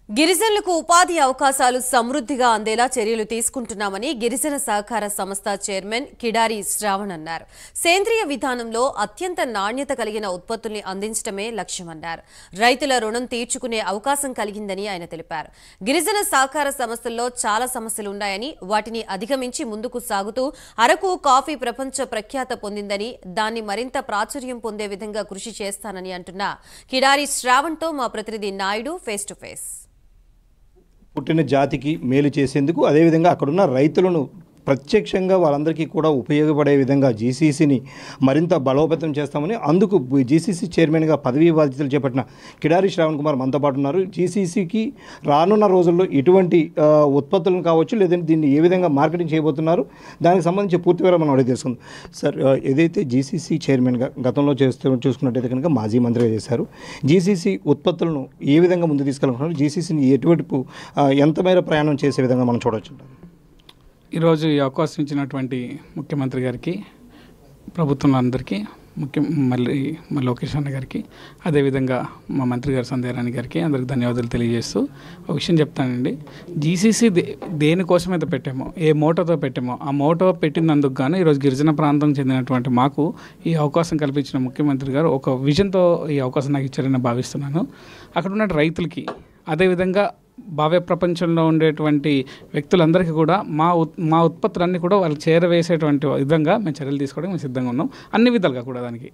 గిరిజనులకు ఉపాధి అవకాశాలు సమృద్ధిగా అందేలా చర్యలు తీసుకుంటున్నామని గిరిజన సహకార సంస్థ చైర్మన్ కిడారి శ్రావణ్ అన్నారు. సేంద్రియ విధానంలో అత్యంత నాణ్యత కలిగిన ఉత్పత్తుల్ని అందించడమే లక్ష్యమన్నారు. రైతుల రుణం తీర్చుకునే అవకాశం కలిగిందని ఆయన తెలిపారు. గిరిజన సహకార సంస్థల్లో చాలా సమస్యలు ఉన్నాయని, వాటిని అధిగమించి ముందుకు సాగుతూ అరకు కాఫీ ప్రపంచ ప్రఖ్యాత పొందిందని, దాన్ని మరింత ప్రాచుర్యం పొందే విధంగా కృషి చేస్తానని అంటున్న కిడారి శ్రావణ్తో మా ప్రతినిధి నాయుడు ఫేస్ టు ఫేస్. పుట్టిన జాతికి మేలు చేసేందుకు అదేవిధంగా అక్కడున్న రైతులను ప్రత్యక్షంగా వాళ్ళందరికీ కూడా ఉపయోగపడే విధంగా జీసీసీని మరింత బలోపేతం చేస్తామని అందుకు జీసీసీ చైర్మన్గా పదవీ బాధ్యతలు చేపట్టిన కిడారి శ్రావణ్ కుమార్ మనతో పాటు ఉన్నారు. జీసీసీకి రానున్న రోజుల్లో ఎటువంటి ఉత్పత్తులను కావచ్చు, లేదంటే దీన్ని ఏ విధంగా మార్కెటింగ్ చేయబోతున్నారు, దానికి సంబంధించి పూర్తి వివరాలు మనం అడిగి తెలుసుకుందాం. సార్, ఏదైతే జీసీసీ చైర్మన్గా గతంలో చూసుకున్నట్టయితే కనుక మాజీ మంత్రిగా చేశారు. జీసీసీ ఉత్పత్తులను ఏ విధంగా ముందు తీసుకెళ్తున్నారు, జీసీసీని ఎటువంటి ఎంత మేర ప్రయాణం చేసే విధంగా మనం చూడవచ్చు? ఈరోజు ఈ అవకాశం ఇచ్చినటువంటి ముఖ్యమంత్రి గారికి, ప్రభుత్వంలో అందరికీ, మళ్ళీ లోకేష్ అన్న గారికి, అదేవిధంగా మా మంత్రి గారు సంధ్యారాణి గారికి అందరికి ధన్యవాదాలు తెలియజేస్తూ ఒక విషయం చెప్తానండి. జీసీసీ దేనికోసమైతే పెట్టామో, ఏ మోటోతో పెట్టామో, ఆ మోటో పెట్టినందుకు గాను ఈరోజు గిరిజన ప్రాంతం చెందినటువంటి మాకు ఈ అవకాశం కల్పించిన ముఖ్యమంత్రి గారు ఒక విజన్తో ఈ అవకాశం నాకు ఇచ్చారని భావిస్తున్నాను. అక్కడ ఉన్న రైతులకి, అదేవిధంగా భావ్య ప్రపంచంలో ఉండేటువంటి వ్యక్తులందరికీ కూడా మా ఉత్పత్తులన్నీ కూడా వాళ్ళకి చేరవేసేటువంటి విధంగా మేము చర్యలు తీసుకోవడానికి మేము సిద్ధంగా ఉన్నాం. అన్ని విధాలుగా కూడా దానికి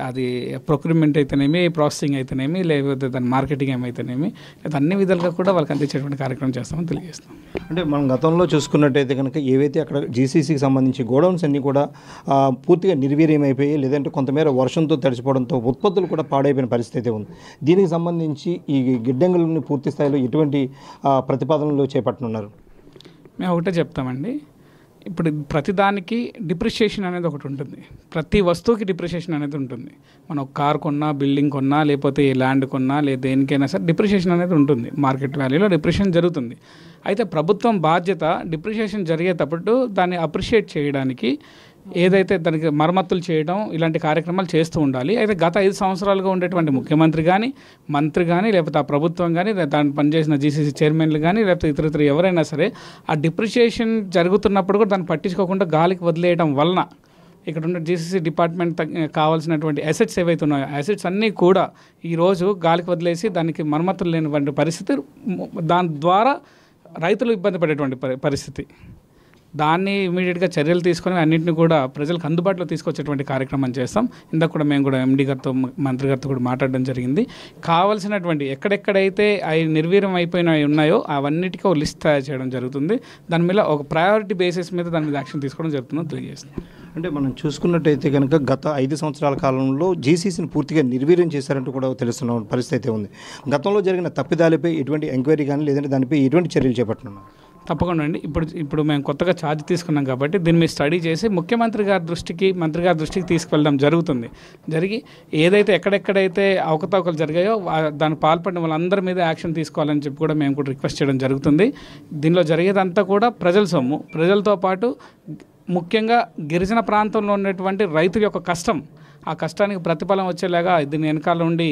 అది ప్రొక్యూర్మెంట్ అయితేనేమి, ప్రాసెసింగ్ అయితేనేమి, లేకపోతే దాని మార్కెటింగ్ ఏమైతేనేమి, లేదా అన్ని విధాలుగా కూడా వాళ్ళకి అందించేటువంటి కార్యక్రమం చేస్తామని తెలియజేస్తాం. అంటే మనం గతంలో చూసుకున్నట్టయితే కనుక ఏవైతే అక్కడ జీసీసీకి సంబంధించి గోడౌన్స్ అన్నీ కూడా పూర్తిగా నిర్వీర్యమైపోయి, లేదంటే కొంతమేర వర్షంతో తడిచిపోవడంతో ఉత్పత్తులు కూడా పాడైపోయిన పరిస్థితి ఉంది. దీనికి సంబంధించి ఈ గిడ్డంగులను పూర్తి స్థాయిలో ఎటువంటి ప్రతిపాదనలు చేపట్టనున్నారు? మేము ఒకటే చెప్తామండి. ఇప్పుడు ప్రతిదానికి డిప్రిషియేషన్ అనేది ఒకటి ఉంటుంది. ప్రతి వస్తువుకి డిప్రిషియేషన్ అనేది ఉంటుంది. మనం కార్ కొన్నా, బిల్డింగ్ కొన్నా, లేకపోతే ల్యాండ్ కొన్నా, లేదా దేనికైనా సరే డిప్రిషియేషన్ అనేది ఉంటుంది. మార్కెట్ వాల్యూలో డిప్రిషియేషన్ జరుగుతుంది. అయితే ప్రభుత్వం బాధ్యత డిప్రిషియేషన్ జరిగేటప్పుడు దాన్ని అప్రిషియేట్ చేయడానికి, ఏదైతే దానికి మరమ్మతులు చేయడం, ఇలాంటి కార్యక్రమాలు చేస్తూ ఉండాలి. అయితే గత 5 సంవత్సరాలుగా ఉండేటువంటి ముఖ్యమంత్రి కానీ, మంత్రి కానీ, లేకపోతే ఆ ప్రభుత్వం కానీ, దాన్ని పనిచేసిన జీసీసీ చైర్మన్లు కానీ, లేకపోతే ఇతర ఎవరైనా సరే ఆ డిప్రిషియేషన్ జరుగుతున్నప్పుడు కూడా దాన్ని పట్టించుకోకుండా గాలికి వదిలేయడం వలన ఇక్కడ ఉన్న జీసీసీ డిపార్ట్మెంట్ కావాల్సినటువంటి అసెట్స్ ఏవైతే ఉన్నాయో, అసెట్స్ అన్నీ కూడా ఈరోజు గాలికి వదిలేసి దానికి మరమ్మతులు లేనిటువంటి పరిస్థితి, దాని ద్వారా రైతులు ఇబ్బంది పడేటువంటి పరిస్థితి. దాన్ని ఇమీడియట్గా చర్యలు తీసుకొని అన్నింటినీ కూడా ప్రజలకు అందుబాటులో తీసుకొచ్చేటువంటి కార్యక్రమం చేస్తాం. ఇందాక కూడా మేము కూడా ఎండీ గారితో, మంత్రి గారితో కూడా మాట్లాడడం జరిగింది. కావాల్సినటువంటి ఎక్కడెక్కడైతే అవి నిర్వీర్యం అయిపోయినవి ఉన్నాయో అవన్నిటికీ ఒక లిస్ట్ తయారు చేయడం జరుగుతుంది. దాని మీద ఒక ప్రయారిటీ బేసిస్ మీద దాని మీద యాక్షన్ తీసుకోవడం జరుగుతుందని తెలియజేస్తాం. అంటే మనం చూసుకున్నట్టయితే కనుక గత 5 సంవత్సరాల కాలంలో జీసీసీని పూర్తిగా నిర్వీర్యం చేశారంటూ కూడా తెలుస్తున్న పరిస్థితి ఉంది. గతంలో జరిగిన తప్పిదాలపై ఎటువంటి ఎంక్వైరీ కానీ, లేదంటే దానిపై ఎటువంటి చర్యలు చేపట్టున్నాం? తప్పకుండా అండి. ఇప్పుడు మేము కొత్తగా ఛార్జ్ తీసుకున్నాం కాబట్టి దీన్ని మీద స్టడీ చేసి ముఖ్యమంత్రి గారి దృష్టికి, మంత్రి గారి దృష్టికి తీసుకెళ్ళడం జరుగుతుంది. జరిగి ఏదైతే ఎక్కడెక్కడైతే అవకతవకలు జరిగాయో దానికి పాల్పడిన వాళ్ళందరి మీద యాక్షన్ తీసుకోవాలని చెప్పి కూడా మేము కూడా రిక్వెస్ట్ చేయడం జరుగుతుంది. దీనిలో జరిగేదంతా కూడా ప్రజల సొమ్ము. ప్రజలతో పాటు ముఖ్యంగా గిరిజన ప్రాంతంలో ఉన్నటువంటి రైతుల యొక్క కష్టం, ఆ కష్టానికి ప్రతిఫలం వచ్చేలాగా దీని వెనకాల ఉండి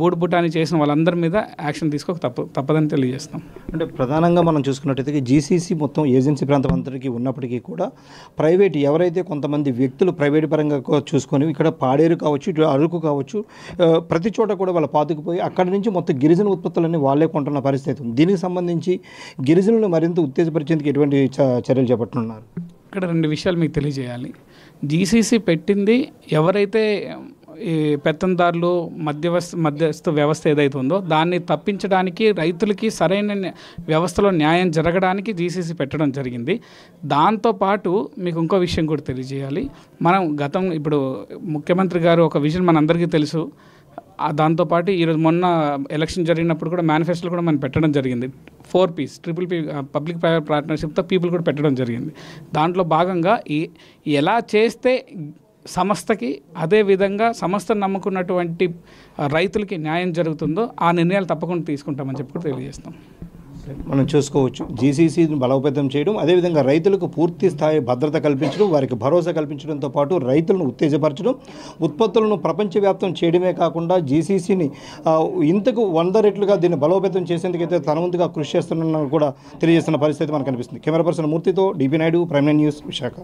బూటాని చేసిన వాళ్ళందరి మీద యాక్షన్ తీసుకోక తప్పదని తెలియజేస్తాం. అంటే ప్రధానంగా మనం చూసుకున్నట్టయితే జీసీసీ మొత్తం ఏజెన్సీ ప్రాంతం అంతటికీ ఉన్నప్పటికీ కూడా ప్రైవేట్ ఎవరైతే కొంతమంది వ్యక్తులు ప్రైవేట్ పరంగా చూసుకొని ఇక్కడ పాడేరు కావచ్చు, ఇటు అరకు కావచ్చు, ప్రతి చోట కూడా వాళ్ళు పాతుకుపోయి అక్కడి నుంచి మొత్తం గిరిజన ఉత్పత్తులన్నీ వాళ్ళే కొంటున్న పరిస్థితి ఉంది. దీనికి సంబంధించి గిరిజనులు మరింత ఉత్తేజపరిచేందుకు ఎటువంటి చర్యలు చేపట్టున్నారు? ఇక్కడ 2 విషయాలు మీకు తెలియజేయాలి. జీసీసీ పెట్టింది ఎవరైతే ఈ పెత్తందారులు, మధ్యస్థ వ్యవస్థ ఏదైతే ఉందో దాన్ని తప్పించడానికి, రైతులకి సరైన వ్యవస్థలో న్యాయం జరగడానికి జీసీసీ పెట్టడం జరిగింది. దాంతోపాటు మీకు ఇంకో విషయం కూడా తెలియజేయాలి. మనం ఇప్పుడు ముఖ్యమంత్రి గారు ఒక విజన్ మనందరికీ తెలుసు. దాంతోపాటు ఈరోజు మొన్న ఎలక్షన్ జరిగినప్పుడు కూడా మేనిఫెస్టోలో కూడా మనం పెట్టడం జరిగింది. 4Ps, TPP, పబ్లిక్ ప్రైవేట్ పార్ట్నర్షిప్తో పీపుల్ కూడా పెట్టడం జరిగింది. దాంట్లో భాగంగా ఎలా చేస్తే సంస్థకి, అదేవిధంగా సంస్థను నమ్ముకున్నటువంటి రైతులకి న్యాయం జరుగుతుందో ఆ నిర్ణయాలు తప్పకుండా తీసుకుంటామని చెప్పి కూడా తెలియజేస్తాం. మనం చూసుకోవచ్చు జీసీసీని బలోపేతం చేయడం, అదేవిధంగా రైతులకు పూర్తి స్థాయి భద్రత కల్పించడం, వారికి భరోసా కల్పించడంతో పాటు రైతులను ఉత్తేజపరచడం, ఉత్పత్తులను ప్రపంచవ్యాప్తం చేయడమే కాకుండా జీసీసీని ఇంతకు 100 రెట్లుగా దీన్ని బలోపేతం చేసేందుకైతే తన వంతుగా కృషి చేస్తున్న కూడా తెలియజేస్తున్న పరిస్థితి మనకు కనిపిస్తుంది. కెమెరా పర్సన్ మూర్తితో డిపి నాయుడు, ప్రైమ్9 న్యూస్, విశాఖ.